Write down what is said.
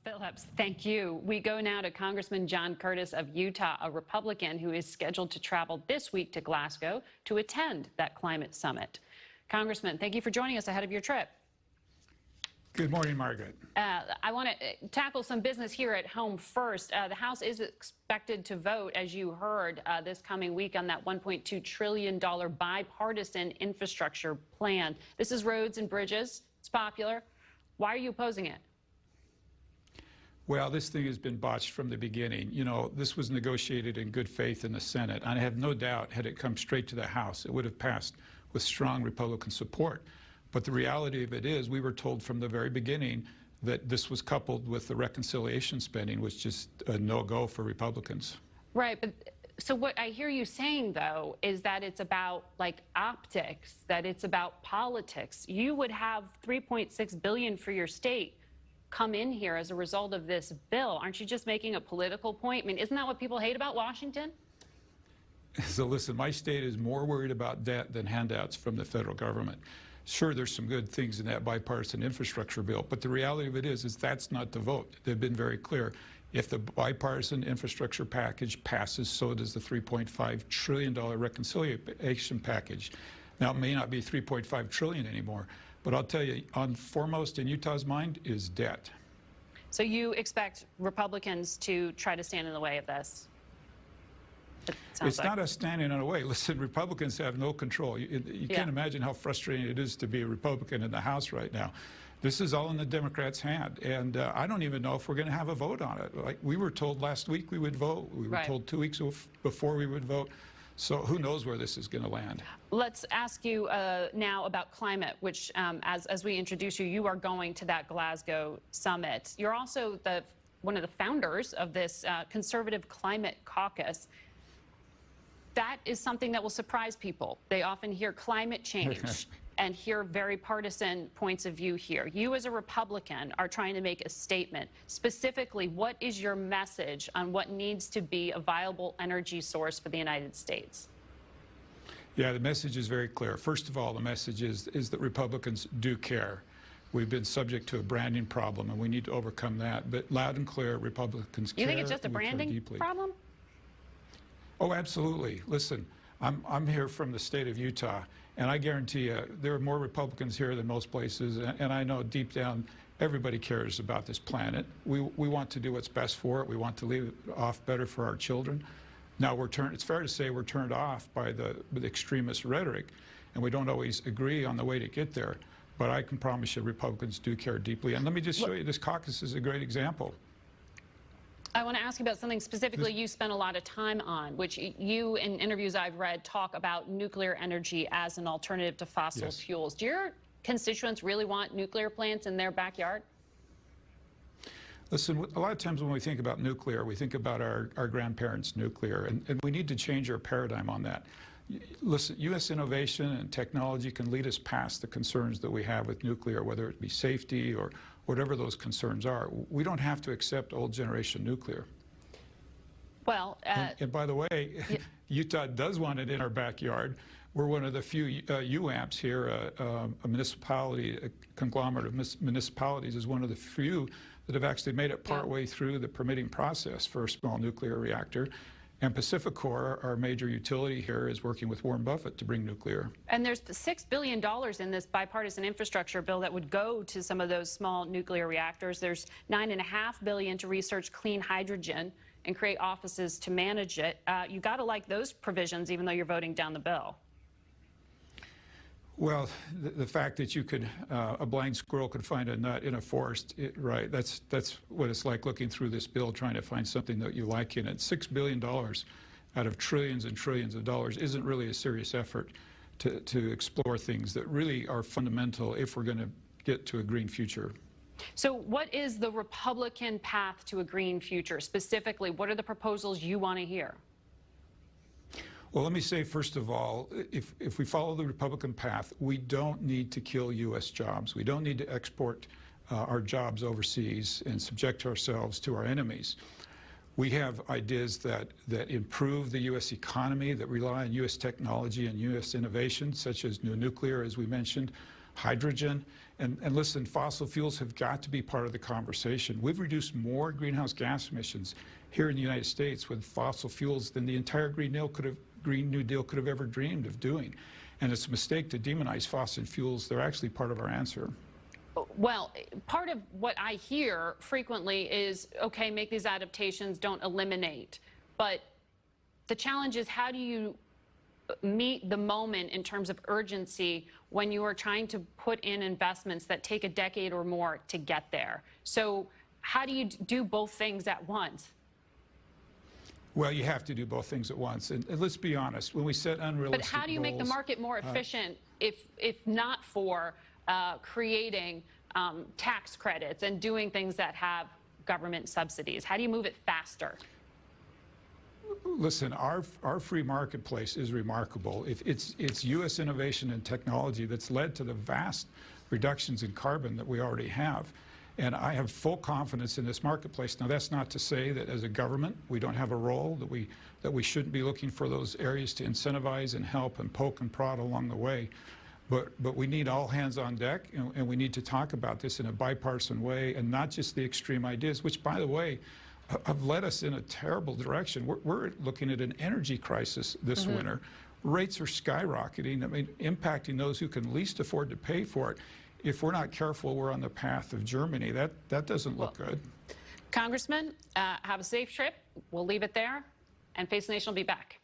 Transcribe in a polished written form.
Phillips, thank you. We go now to Congressman John Curtis of Utah, a Republican who is scheduled to travel this week to Glasgow to attend that climate summit. Congressman, thank you for joining us ahead of your trip. Good morning, Margaret. I want to tackle some business here at home first. The House is expected to vote, as you heard, this coming week on that $1.2 trillion bipartisan infrastructure plan. This is roads and bridges. It's popular. Why are you opposing it? Well, this thing has been botched from the beginning. You know, this was negotiated in good faith in the Senate. And I have no doubt, had it come straight to the House, it would have passed with strong Republican support. But the reality of it is, we were told from the very beginning that this was coupled with the reconciliation spending, which is a no-go for Republicans. Right, but so what I hear you saying, though, is that it's about, like, optics, that it's about politics. You would have $3.6 billion for your state come in here as a result of this bill. Aren't you just making a political point? I mean, isn't that what people hate about Washington? So listen, my state is more worried about debt than handouts from the federal government. Sure, there's some good things in that bipartisan infrastructure bill, but the reality of it is that's not the vote. They've been very clear. If the bipartisan infrastructure package passes, so does the $3.5 trillion reconciliation package. Now, it may not be $3.5 trillion anymore, but I'll tell you, on foremost in Utah's mind is debt. So you expect Republicans to try to stand in the way of this? It's not us standing in the way. Listen, Republicans have no control. You can't imagine how frustrating it is to be a Republican in the House right now. This is all in the Democrats' hand, and I don't even know if we're going to have a vote on it. Like we were told last week we would vote. We were told 2 weeks before we would vote. So who knows where this is going to land? Let's ask you now about climate, which, as we introduce you, you are going to that Glasgow summit. You're also one of the founders of this conservative climate caucus. That is something that will surprise people. They often hear climate change and hear very partisan points of view here. You as a Republican are trying to make a statement. Specifically, what is your message on what needs to be a viable energy source for the United States? Yeah, the message is very clear. First of all, the message is that Republicans do care. We've been subject to a branding problem, and we need to overcome that. But loud and clear, Republicans care. You think it's just a branding problem? Oh, absolutely. Listen, I'm here from the state of Utah, and I guarantee you there are more Republicans here than most places, and I know deep down everybody cares about this planet. We want to do what's best for it. We want to leave it off better for our children. Now, it's fair to say we're turned off by the extremist rhetoric, and we don't always agree on the way to get there. But I can promise you Republicans do care deeply. And let me just show you, this caucus is a great example. I want to ask you about something specifically you spent a lot of time on, which you, in interviews I've read, talk about nuclear energy as an alternative to fossil fuels. Do your constituents really want nuclear plants in their backyard? Listen, a lot of times when we think about nuclear, we think about our grandparents' nuclear, and we need to change our paradigm on that. Listen, U.S. innovation and technology can lead us past the concerns that we have with nuclear, whether it be safety or whatever those concerns are. We don't have to accept old generation nuclear. Well, and by the way, Utah does want it in our backyard. We're one of the few UAMPs here, a municipality, a conglomerate of municipalities is one of the few that have actually made it partway through the permitting process for a small nuclear reactor. And PacifiCorp, our major utility here, is working with Warren Buffett to bring nuclear. And there's $6 billion in this bipartisan infrastructure bill that would go to some of those small nuclear reactors. There's $9.5 billion to research clean hydrogen and create offices to manage it. You got to like those provisions, even though you're voting down the bill. Well, the fact that you could, a blind squirrel could find a nut in a forest, right, that's what it's like looking through this bill, trying to find something that you like in it. $6 billion out of trillions and trillions of dollars isn't really a serious effort to explore things that really are fundamental if we're going to get to a green future. So what is the Republican path to a green future? Specifically, what are the proposals you want to hear? Well, let me say, first of all, if we follow the Republican path, we don't need to kill U.S. jobs. We don't need to export our jobs overseas and subject ourselves to our enemies. We have ideas that improve the U.S. economy, that rely on U.S. technology and U.S. innovation, such as new nuclear, as we mentioned. hydrogen. And listen, fossil fuels have got to be part of the conversation. We've reduced more greenhouse gas emissions here in the United States with fossil fuels than the entire Green New Deal could have ever dreamed of doing. And it's a mistake to demonize fossil fuels. They're actually part of our answer. Well, part of what I hear frequently is, okay, make these adaptations, don't eliminate. But the challenge is, how do you meet the moment in terms of urgency when you are trying to put in investments that take a decade or more to get there? So how do you do both things at once? Well, you have to do both things at once. And let's be honest, when we set unrealistic But how do you make the market more efficient if not for creating tax credits and doing things that have government subsidies? How do you move it faster? Listen, our free marketplace is remarkable. It's U.S. innovation and technology that's led to the vast reductions in carbon that we already have. And I have full confidence in this marketplace. Now, that's not to say that as a government we don't have a role, that we shouldn't be looking for those areas to incentivize and help and poke and prod along the way. But we need all hands on deck, and we need to talk about this in a bipartisan way and not just the extreme ideas, which, by the way, have led us in a terrible direction. We're looking at an energy crisis this winter. Rates are skyrocketing, I mean, impacting those who can least afford to pay for it. If we're not careful, we're on the path of Germany. That doesn't look good. Congressman, have a safe trip. We'll leave it there, and Face the Nation will be back.